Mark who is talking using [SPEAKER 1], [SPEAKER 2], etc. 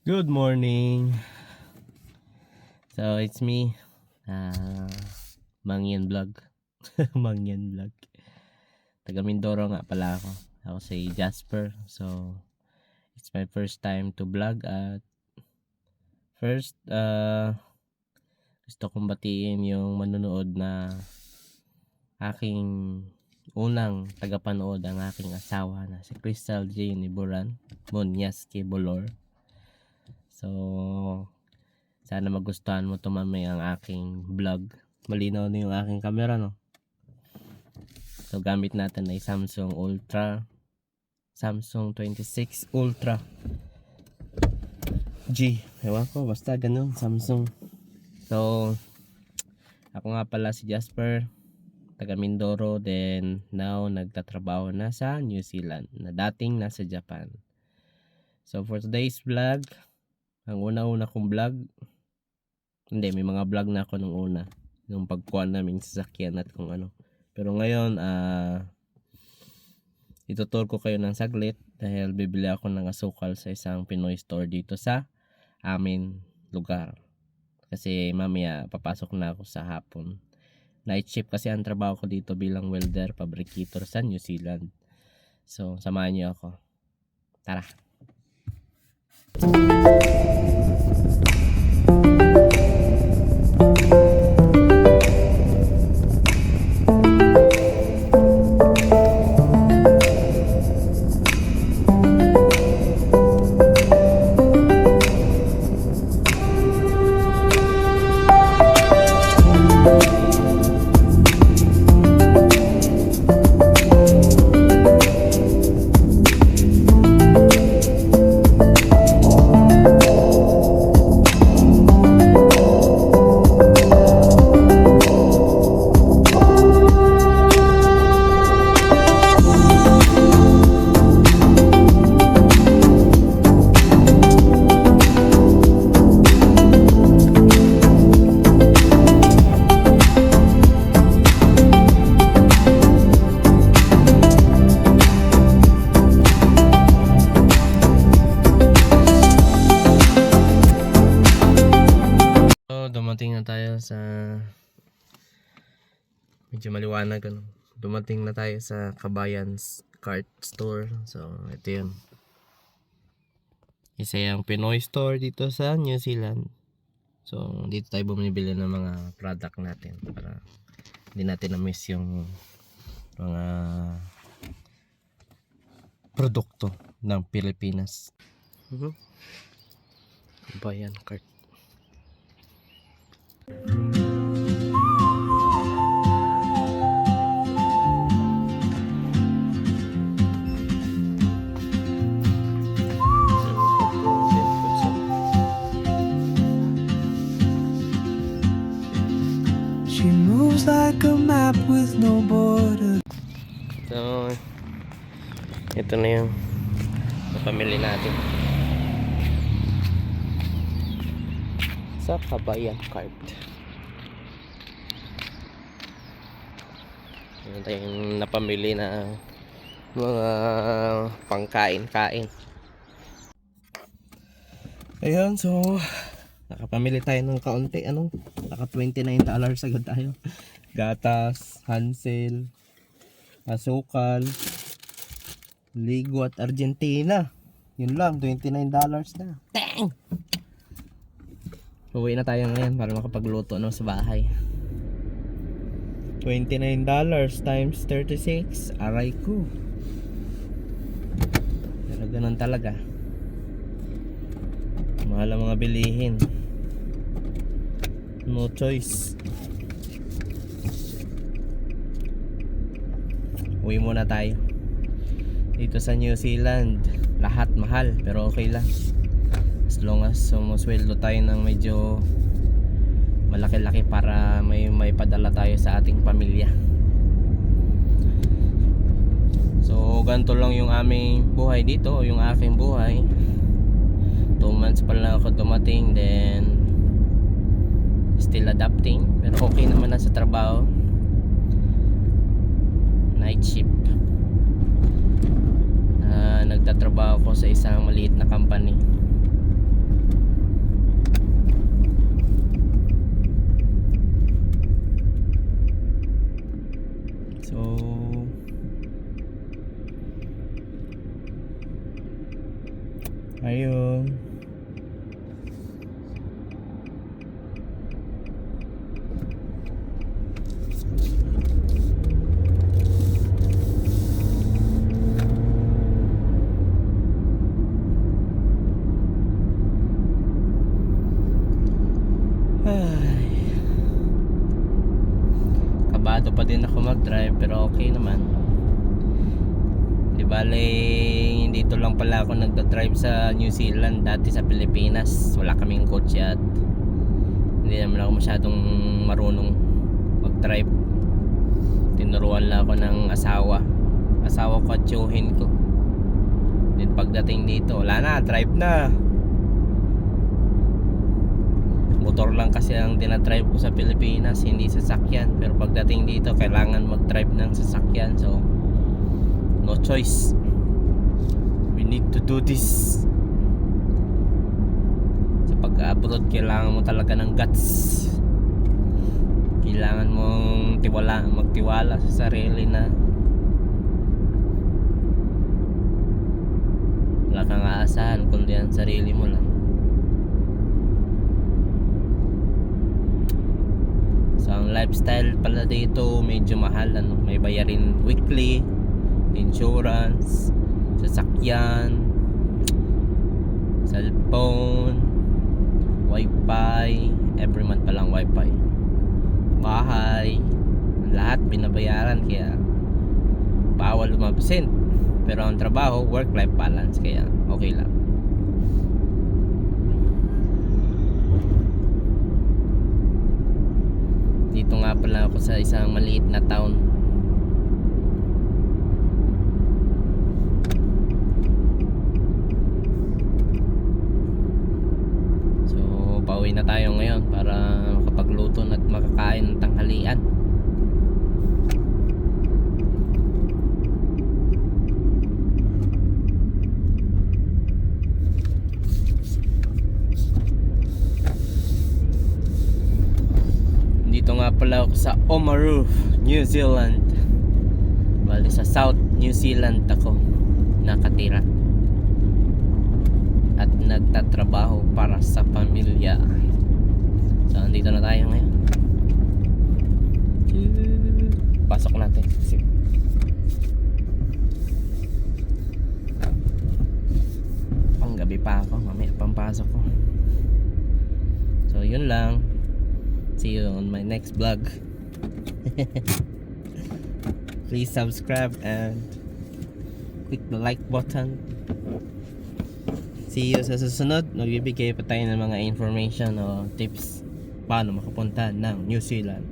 [SPEAKER 1] Good morning. So it's me, Mangyan Vlog. Mangyan Vlog. Taga Mindoro nga pala ako. Ako si Jasper. So it's my first time to vlog at first gusto kong batiin yung manonood na aking unang tagapanood, ang aking asawa na si Crystal Jane Iburan Munyas Kibolor. So sana magustuhan mo to mamaya ang aking vlog. Malinaw na yung aking camera, no? So gamit natin ay Samsung 26 Ultra G. Ewan ko, basta ganun, Samsung. So ako nga pala si Jasper, taga Mindoro, then now nagtatrabaho na sa New Zealand, na dating nasa Japan. So for today's vlog, ang una-una kong vlog, hindi, may mga vlog na ako nung una, nung pagkuha namin sasakyan at kung ano. Pero ngayon, itutur ko kayo ng saglit dahil bibili ako ng asukal sa isang Pinoy store dito sa amin lugar. Kasi mamaya papasok na ako sa hapon. Night shift kasi ang trabaho ko dito bilang welder fabricator sa New Zealand. So samahan niyo ako. Tara! Dumating na tayo sa medyo maliwanag, ano. Dumating na tayo sa Kabayan's Cart Store. So ito yun, isa yung Pinoy store dito sa New Zealand. So dito tayo bumibili ng mga product natin para hindi natin na-miss yung mga produkto ng Pilipinas. Kabayan Cart.
[SPEAKER 2] She moves like a map with no border.
[SPEAKER 1] So ito na yung pamili natin sa Kabayan Cart. Ito tayong napamili na mga pangkain-kain. Ayun, so nakapamili tayo ng kaunti, ano, naka $29 agad tayo. Gatas, Hansel, asukal, Ligo at Argentina. Yun lang, $29 na. Dang! Uwi na tayo ngayon para makapagluto, no, sa bahay. $29 times 36, aray ko. Pero ganun talaga, mahal ang mga bilihin, no choice. Uwi muna tayo. Dito sa New Zealand lahat mahal, pero okay lang as long as sumusweldo tayo ng medyo malaki-laki para may padala tayo sa ating pamilya. So ganito lang yung aming buhay dito, yung aking buhay. 2 months pa lang ako dumating, then still adapting, pero okay naman na sa trabaho. Night shift. Nagtatrabaho ko sa isang maliit na company. Ay. Kabado pa din ako mag-drive pero okay naman. Di bale, dito lang pala ako nagda-drive sa New Zealand, dati sa Pilipinas. Wala kaming kotse at hindi naman ako masyadong marunong mag-drive. Tinuruan lang ako ng asawa ko at tiyuhin ko. Then pagdating dito, wala na, drive na. Motor lang kasi ang dinadrive ko sa Pilipinas, hindi sasakyan. Pero pagdating dito, kailangan mag-drive ng sasakyan. So, no choice. We need to do this. Sa pag-abroad, kailangan mo talaga ng guts. Kailangan mong magtiwala sa sarili na wala kang aasahan kundi ang sarili mo lang. So ang lifestyle pala dito medyo mahal, ano? May bayarin weekly, insurance, sasakyan, cellphone, wifi, every month palang wifi, bahay, lahat binabayaran, kaya bawal umabsent. Pero ang trabaho, work-life balance, kaya okay lang. Dito nga pala ako sa isang maliit na town. So, pauwi na tayo ngayon para makapagluto at makakain ng tanghalian. Dito nga pala ako sa Oamaru, New Zealand. Bali sa South New Zealand ako nakatira at nagtatrabaho para sa pamilya. So andito na tayo ngayon. Pasok natin. Panggabi pa ako, mamaya pampasok ko. So yun lang. See you on my next vlog. Please subscribe and click the like button. See you sa susunod. Magbibigay pa tayo ng mga information o tips paano makapunta ng New Zealand.